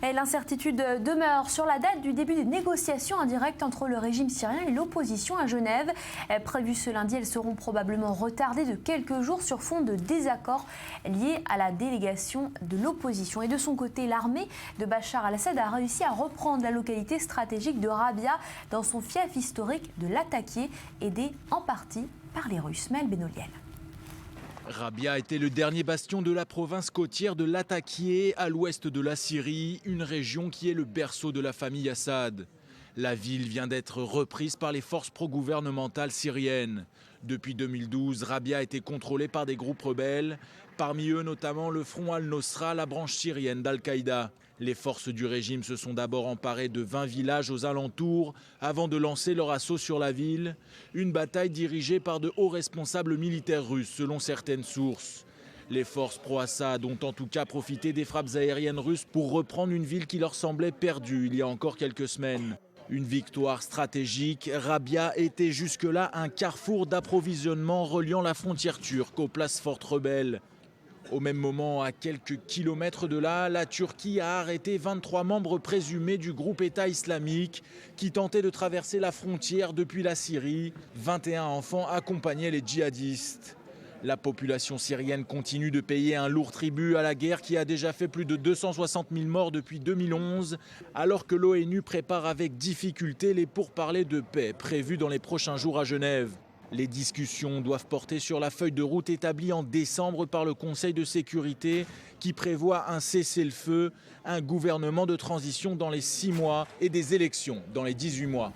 Et l'incertitude demeure sur la date du début des négociations indirectes entre le régime syrien et l'opposition à Genève. Prévues ce lundi, elles seront probablement retardées de quelques jours sur fond de désaccords liés à la délégation de l'opposition. Et de son côté, l'armée de Bachar al-Assad a réussi à reprendre la localité stratégique de Rabia dans son fief historique de Latakié, aidé en partie par les Russes. Maël Benoliel. Rabia était le dernier bastion de la province côtière de Latakié, à l'ouest de la Syrie, une région qui est le berceau de la famille Assad. La ville vient d'être reprise par les forces pro-gouvernementales syriennes. Depuis 2012, Rabia a été contrôlée par des groupes rebelles, parmi eux notamment le Front al-Nosra, la branche syrienne d'Al-Qaïda. Les forces du régime se sont d'abord emparées de 20 villages aux alentours avant de lancer leur assaut sur la ville. Une bataille dirigée par de hauts responsables militaires russes, selon certaines sources. Les forces pro-Assad ont en tout cas profité des frappes aériennes russes pour reprendre une ville qui leur semblait perdue il y a encore quelques semaines. Une victoire stratégique, Rabia était jusque-là un carrefour d'approvisionnement reliant la frontière turque aux places fortes rebelles. Au même moment, à quelques kilomètres de là, la Turquie a arrêté 23 membres présumés du groupe État islamique qui tentaient de traverser la frontière depuis la Syrie. 21 enfants accompagnaient les djihadistes. La population syrienne continue de payer un lourd tribut à la guerre qui a déjà fait plus de 260 000 morts depuis 2011, alors que l'ONU prépare avec difficulté les pourparlers de paix prévus dans les prochains jours à Genève. Les discussions doivent porter sur la feuille de route établie en décembre par le Conseil de sécurité qui prévoit un cessez-le-feu, un gouvernement de transition dans les 6 mois et des élections dans les 18 mois.